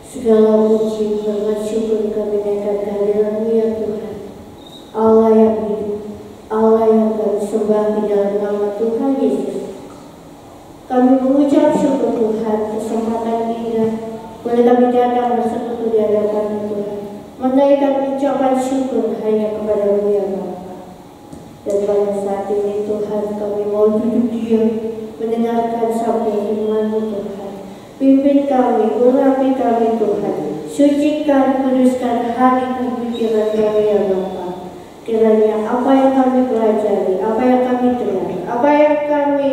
Segala puji, hormat, syukur kami naikkan kehadiran-Mu ya Tuhan. Allah yang hidup, Allah yang kami sembah di dalam nama Tuhan Yesus. Kami mengucap syukur Tuhan, kesempatan indah boleh kami datang bersekutu di hadapan Tuhan, menaikkan ucapan syukur hanya kepada-Mu ya Bapa. Dan pada saat ini Tuhan, kami mau duduk diam mendengarkan sabda firman-Mu Tuhan. Pimpin kami, urapi kami Tuhan. Sucikan, kuduskan hati dan pikiran kami ya Bapa. Kiranya apa yang kami pelajari, apa yang kami dengar, apa yang kami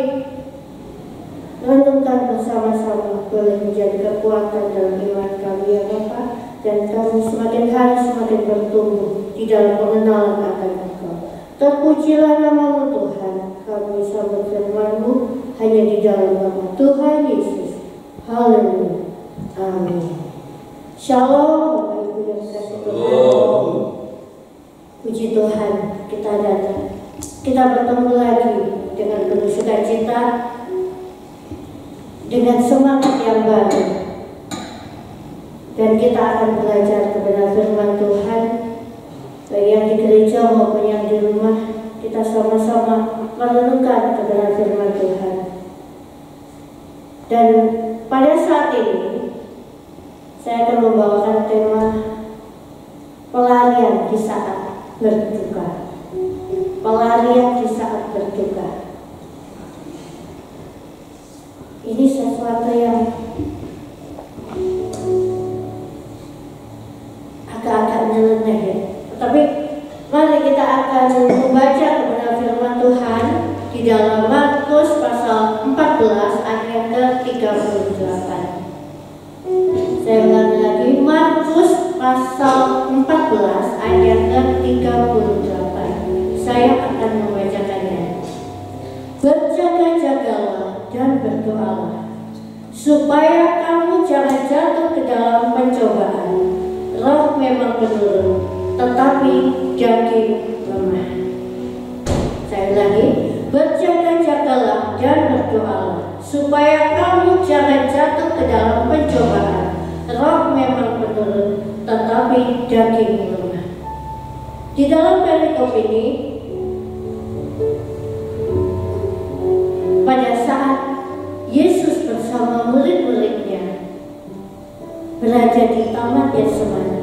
renungkan bersama-sama boleh menjadi kekuatan dalam iman kami ya Bapa. Dan kami semakin hari semakin bertumbuh di dalam pengenalan akan Engkau. Terpujilah nama-Mu Tuhan. Kami sambut firman-Mu hanya di dalam nama Tuhan Yesus. Haleluya. Amin. Shalom Bapak Ibu yang kasih Tuhan. Puji Tuhan, kita datang. Kita bertemu lagi dengan penuh sukacita, dengan semangat yang baru. Dan kita akan belajar kepada firman Tuhan, baik yang di gereja maupun yang di rumah. Kita sama-sama merenungkan kepada firman Tuhan. Dan pada saat ini saya akan membawakan tema pelarian di saat berduka. Pelarian di saat berduka. Ini sesuatu yang agak-agak nyeleneh ya. Tetapi mari kita akan membaca kepada firman Tuhan di dalam Markus pasal 14 ayat ke-38. Saya ulangi lagi, Markus pasal 14 ayat ke-38. Saya akan membacakannya. Berjaga-jagalah dan berdoalah, supaya kamu jangan jatuh ke dalam pencobaan. Roh memang menurun, tetapi daging lemah. Saya ulangi, berjaga-jagalah dan berdoalah, supaya kamu jangan jatuh ke dalam pencobaan. Roh memang menurun, tetapi daging lemah. Di dalam perikop ini, pada saat Yesus bersama murid-muridnya berada di Taman Getsemani,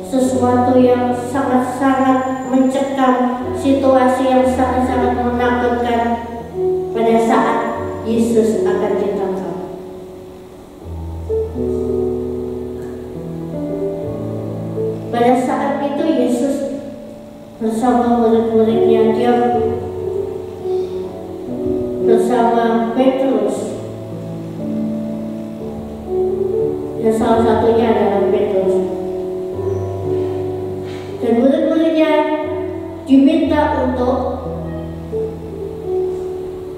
sesuatu yang sangat-sangat mencekam, situasi yang sangat-sangat menakutkan pada saat Yesus akan ditangkap. Pada saat itu Yesus bersama murid-muridnya, dia bersama Petrus, dan salah satunya adalah Petrus. Dan murid-muridnya diminta untuk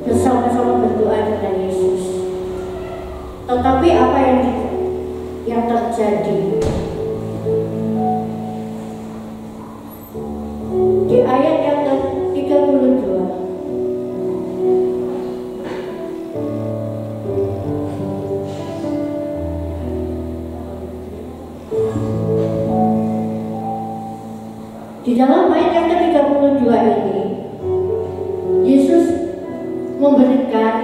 bersama-sama berdoa dengan Yesus. Tetapi apa yang terjadi? Di ayat yang ke-32, di dalam ayat yang ke-32 ini, Yesus memberikan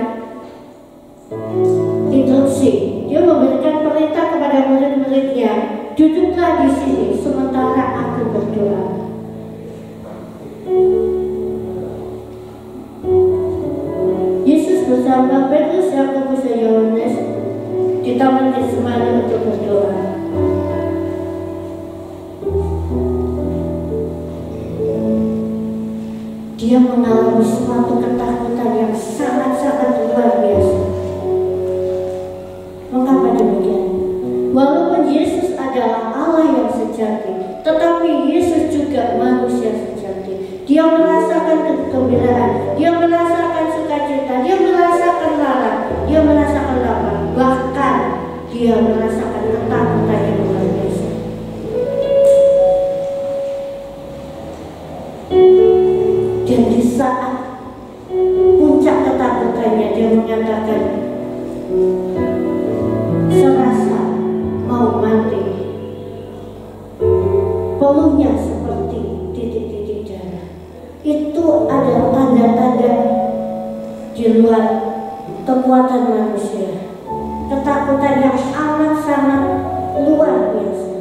instruksi. Dia memberikan perintah kepada murid-muridnya, duduklah di sini sementara aku berdoa. Yesus bersama Petrus, Yakobus, dan Yohanes di Taman Getsemani untuk berdoa. Dia mengalami suatu ketakutan yang sangat-sangat luar biasa. Mengapa demikian? Walaupun Yesus adalah Allah yang sejati, tetapi Yesus juga manusia sejati. Dia merasakan kegembiraan, dia merasakan sukacita, dia merasakan lara, dia merasakan lapar, bahkan dia merasakan ketakutan yang luar biasa. Dan di saat puncak ketakutannya, dia mengatakan, di luar kekuatan manusia, ketakutan yang amat sangat luar biasa.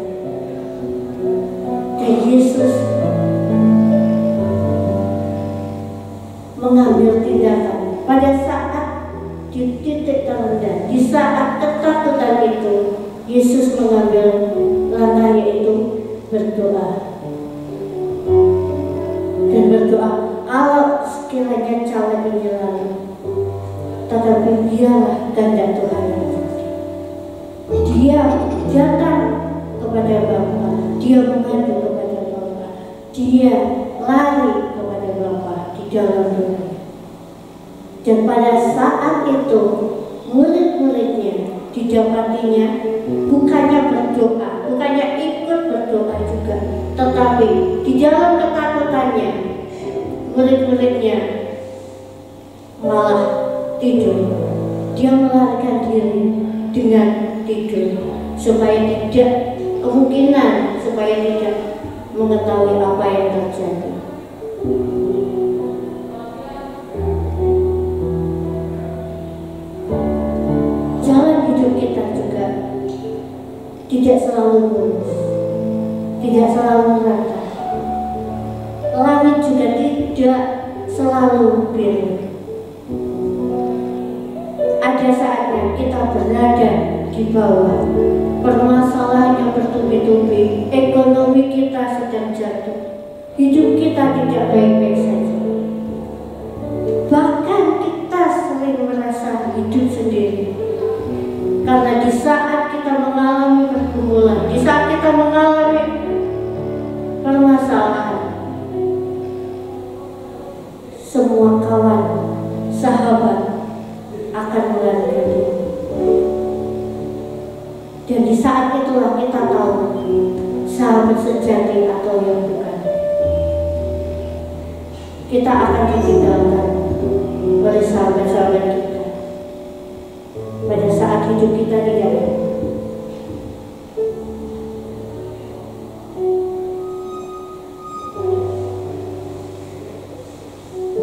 Dan Yesus mengambil tindakan pada saat di titik terendah, di saat ketakutan itu. Yesus mengambil langkah, yaitu berdoa. Dan berdoa, kalau sekiranya cawan ini lalu, tetapi biarlah kehendak Tuhan yang terjadi. Dia datang kepada Bapa, dia mengadu kepada Bapa, dia lari kepada Bapa di dalam doa. Dan pada saat itu murid-muridnya didapatinya bukannya berdoa, bukannya ikut berdoa juga, tetapi di dalam ketakutannya murid-muridnya malah tidur. Dia melarikan diri dengan tidur supaya tidak mengetahui apa yang terjadi. Jalan hidup kita juga tidak selalu lurus, tidak selalu rata. Langit juga tidak selalu biru. Ada saatnya kita berada di bawah, permasalahan yang bertubi-tubi, ekonomi kita sedang jatuh, hidup kita tidak baik-baik saja. Bahkan kita sering merasa hidup sendiri. Karena di saat kita mengalami pergumulan, di saat kita mengalami permasalahan, semua kawan, sahabat akan melarikan diri. Dan di saat itulah kita tahu sahabat sejati atau yang bukan. Kita akan ditinggalkan oleh sahabat-sahabat kita pada saat hidup kita tidak ada.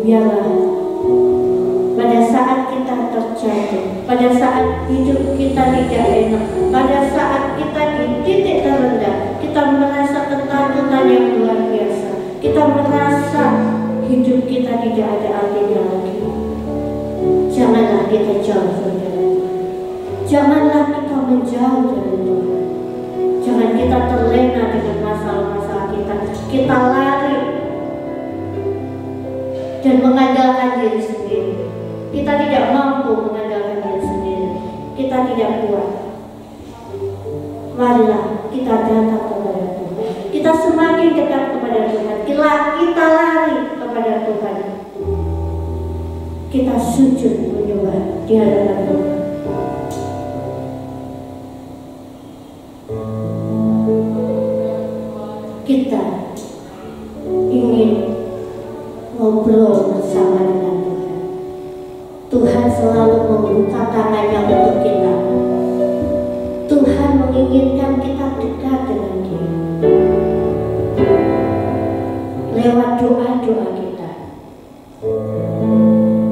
Biarlah pada saat kita terjatuh, pada saat hidup kita tidak enak, pada saat kita di titik terendah, kita merasa ketakutan yang luar biasa, kita merasa hidup kita tidak ada artinya lagi. Janganlah kita jauh dari Tuhan. Janganlah kita menjauh dari Tuhan. Jangan kita terlena dengan masalah-masalah kita. Kita lari dan mengandalkan diri sendiri. Kita tidak mampu mengandalkan diri sendiri. Kita tidak kuat. Marilah kita datang kepada Tuhan. Kita semakin dekat kepada Tuhan. Kita lari kepada Tuhan. Kita sujud menyembah di hadapan Tuhan. Kita ingin ngobrol bersama dengan Tuhan. Tuhan selalu membuka tangannya untuk kita. Tuhan menginginkan kita dekat dengan Dia lewat doa-doa kita.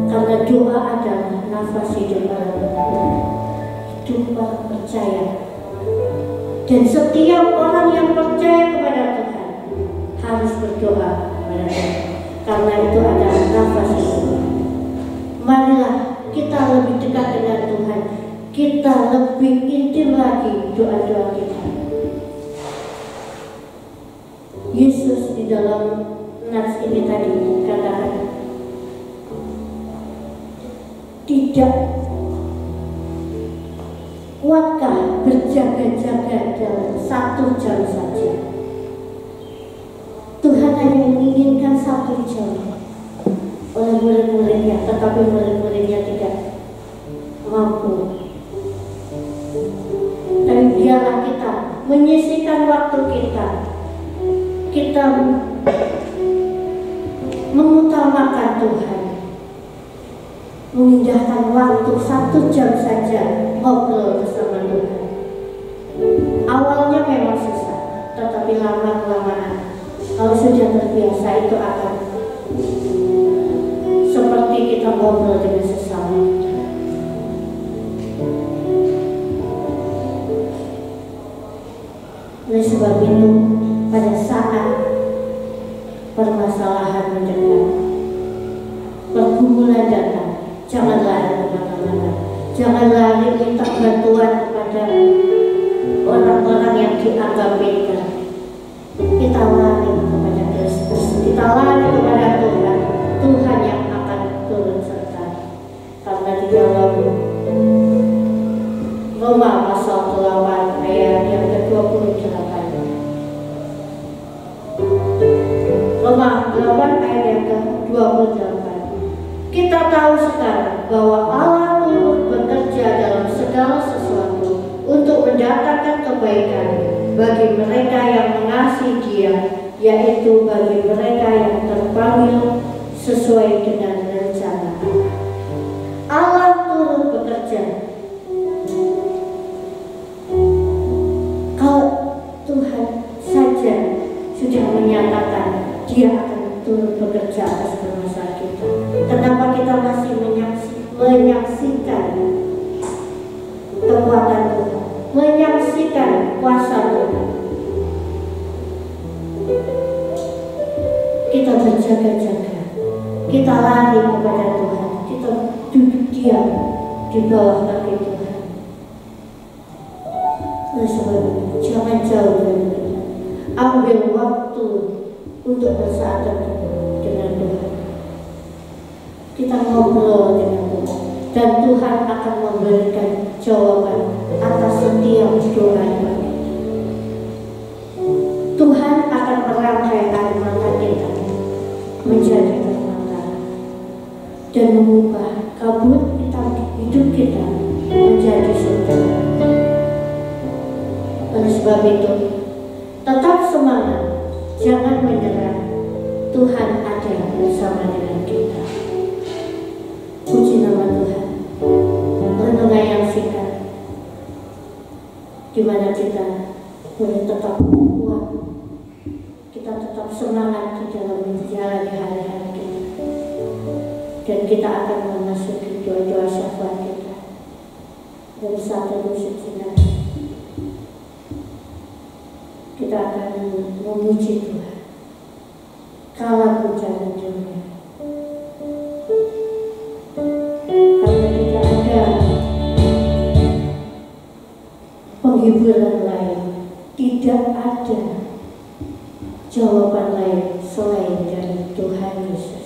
Karena doa adalah nafas hidup percaya. Dan setiap orang yang percaya kepada Tuhan harus berdoa kepada Tuhan. Karena itu adalah nafas hidup. Marilah kita lebih dekat dengan Tuhan. Kita lebih intim lagi doa-doa kita. Yesus di dalam nats ini tadi katakan, tidak kuatkah berjaga-jaga dalam 1 jam saja? Tuhan hanya menginginkan 1 jam oleh murid-muridnya, tetapi murid-muridnya tidak mampu. Tapi biarlah kita menyisihkan waktu kita mengutamakan Tuhan, memindahkan waktu 1 jam saja ngobrol bersama Tuhan. Awalnya memang susah, tetapi lama-kelamaan kalau sudah terbiasa itu akan seperti kita ngobrol dengan seseorang. Oleh sebab itu, pada saat permasalahan mendekat, pergumulan datang, jangan lari kemana-mana. Jangan lari minta bantuan kepada orang-orang yang dianggap beda. Kita lari kepada Kristus, kita lari kepada Tuhan. Tuhan yang akan turun serta. Karena di dalam Roma pasal 8 ayat yang ke-28, Roma 8 ayat yang ke-28, kita tahu sekarang bahwa Allah turut bekerja dalam segala sesuatu untuk mendatangkan kebaikan bagi mereka yang mengasihi Dia, yaitu bagi mereka yang terpanggil sesuai dengan rencana. Allah turut bekerja. Kalau Tuhan saja sudah menyatakan Dia akan turut bekerja atas permasalahan kita, kenapa kita masih menyaksikan kekuatan Tuhan, menyaksikan kuasa Tuhan? Kita berjaga-jaga, kita lari kepada Tuhan, kita duduk diam di bawah kaki Tuhan. Oleh sebab itu, jangan jauh dari Tuhan. Ambil waktu untuk bersatu dengan Tuhan. Kita ngobrol dengan Tuhan, dan Tuhan akan memberikan jawaban atas setiap doa kita. Tuhan akan merangkai air mata kita menjadi permata dan mengubah kabut hidup kita menjadi surga. Oleh sebab itu, tetap semangat, jangan menyerah. Tuhan ada bersama dengan kita. Puji nama Tuhan. Renungan yang singkat, di mana kita boleh tetap kuat, kita tetap semangat di dalam menjalani hari-hari kita, dan kita akan memasuki doa-doa syafaat kita. Dari satu sejenak, kita akan memuji Tuhan. Kala pujian dunia, karena tidak ada penghiburan lain, tidak ada jawaban lain selain dari Tuhan Yesus.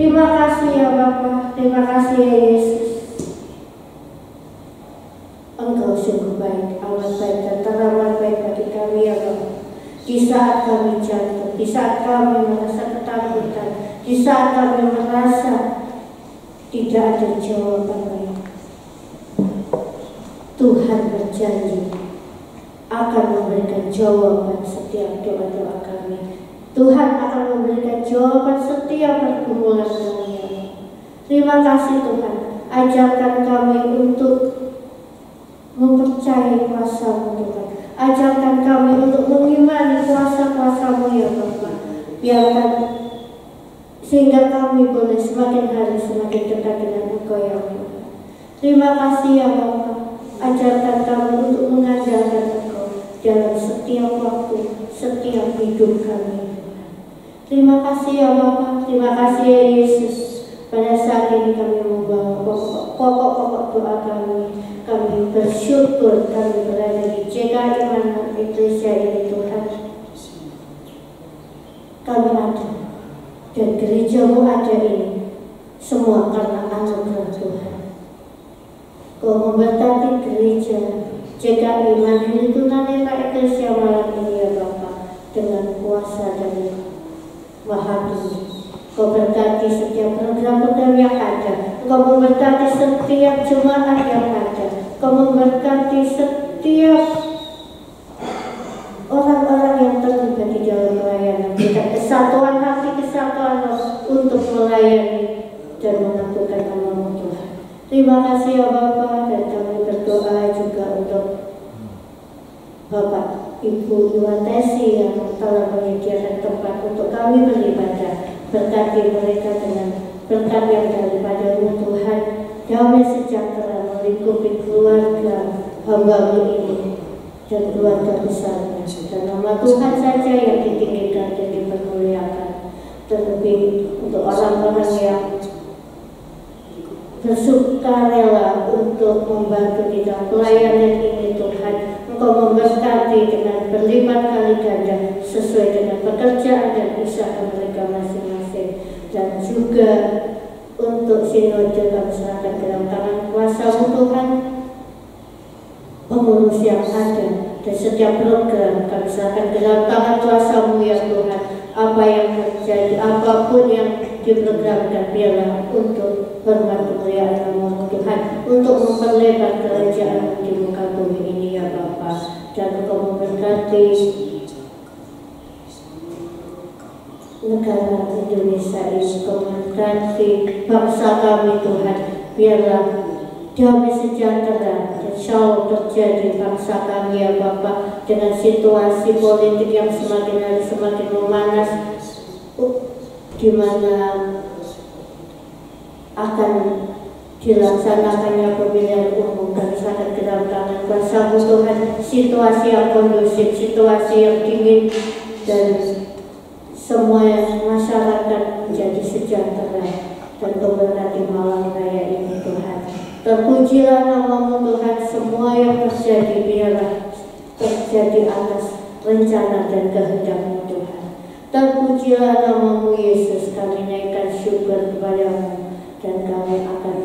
Terima kasih ya Bapa, terima kasih ya Yesus. Engkau sungguh baik, amat baik dan teramat baik bagi kami ya Bapa. Di saat kami jatuh, di saat kami merasa ketakutan, di saat kami merasa tidak ada jawaban lain, Tuhan berjanji akan memberikan jawaban setiap doa-doa kami. Tuhan akan memberikan jawaban setiap pergumulan kami. Terima kasih Tuhan, ajarkan kami untuk mempercayai kuasa-Mu Tuhan. Ajarkan kami untuk mengimani kuasa-kuasa-Mu ya Bapa. Biarkan sehingga kami boleh semakin hari semakin dekat dengan Engkau ya Tuhan. Terima kasih ya Bapa. Ajarkan kami untuk mengandalkan Engkau dalam setiap waktu, setiap hidup kami. Terima kasih ya Bapa, terima kasih ya Yesus. Pada saat ini kami membawa pokok-pokok doa kami. Kami bersyukur kami berada di JKI Mana Eklesia ini Tuhan. Kami ada dan gereja-Mu ada ini semua karena anugerah Tuhan. Kau memberkati gereja JKI Mandiri Tunanetra Eklesia malam ini ya Bapa dengan kuasa dari Maha Tinggi. Kau berkati setiap program-program yang ada. Kau memberkati setiap jemaat yang ada. Kau memberkati setiap orang-orang yang terlibat di dalam pelayanan. Berikan kesatuan hati, kesatuan roh untuk melayani dan mengakukan nama-Mu Tuhan. Terima kasih ya Bapa, dan kami berdoa juga untuk Bapak Ibu Yuwantesi yang telah menyediakan tempat untuk kami beribadah. Berkati mereka dengan berkat yang daripada-Mu Tuhan. Damai sejahtera melingkupi keluarga hamba-Mu ini dan keluarga besarnya. Dan nama Tuhan saja yang ditinggikan dan dipermuliakan. Terlebih untuk orang-orang yang bersukarela untuk membantu di dalam pelayanan ini Tuhan. Engkau memberkati dengan berlipat kali ganda sesuai dengan pekerjaan dan usaha mereka masing-masing. Dan juga untuk sinode kami serahkan ke dalam tangan kuasa-Mu Tuhan. Pengurus yang ada dan setiap program kami serahkan ke dalam tangan kuasa-Mu ya Tuhan. Apa yang terjadi, apapun yang diprogramkan biarlah untuk hormat kemuliaan nama Tuhan, untuk memperlebar kerajaan di muka bumi ini ya Bapa. Dan Engkau memberkati negara Indonesia ini, Engkau memberkati bangsa kami Tuhan. Biarlah damai sejahtera dan shalom terjadi bangsa kami ya Bapa. Dengan situasi politik yang semakin hari semakin memanas, di mana akan dilaksanakannya pemilihan umum, kami serahkan ke dalam tangan kuasa-Mu Tuhan. Situasi yang kondusif, situasi yang dingin, dan semua masyarakat menjadi sejahtera dan memberkati malam raya ini Tuhan. Terpujilah nama-Mu Tuhan. Semua yang terjadi biarlah terjadi atas rencana dan kehendak-Mu Tuhan. Terpujilah nama-Mu Yesus. Kami naikkan syukur kepada-Mu dan kami akan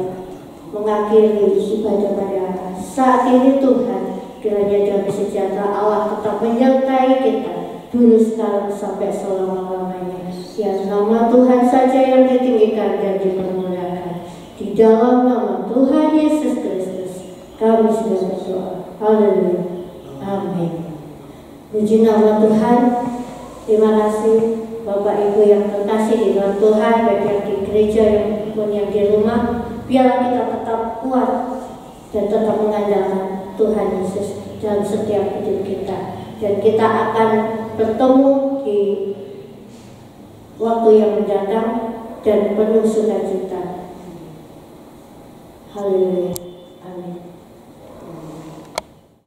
mengakhiri ibadah pada saat ini Tuhan. Kiranya damai sejahtera Allah tetap menyertai kita dulu, sekarang, sampai selama-lamanya. Ya, nama Tuhan saja yang ditinggikan dan dipermuliakan. Di dalam nama Tuhan Yesus Kristus kami sudah berdoa. Haleluya. Amin. Puji nama Tuhan. Terima kasih Bapak Ibu yang terkasih di dalam Tuhan, baik yang di gereja maupun yang di rumah. Biarlah kita tetap kuat dan tetap mengandalkan Tuhan Yesus dalam setiap hidup kita. Dan kita akan bertemu di waktu yang mendatang dan penuh sukacita. Haleluya.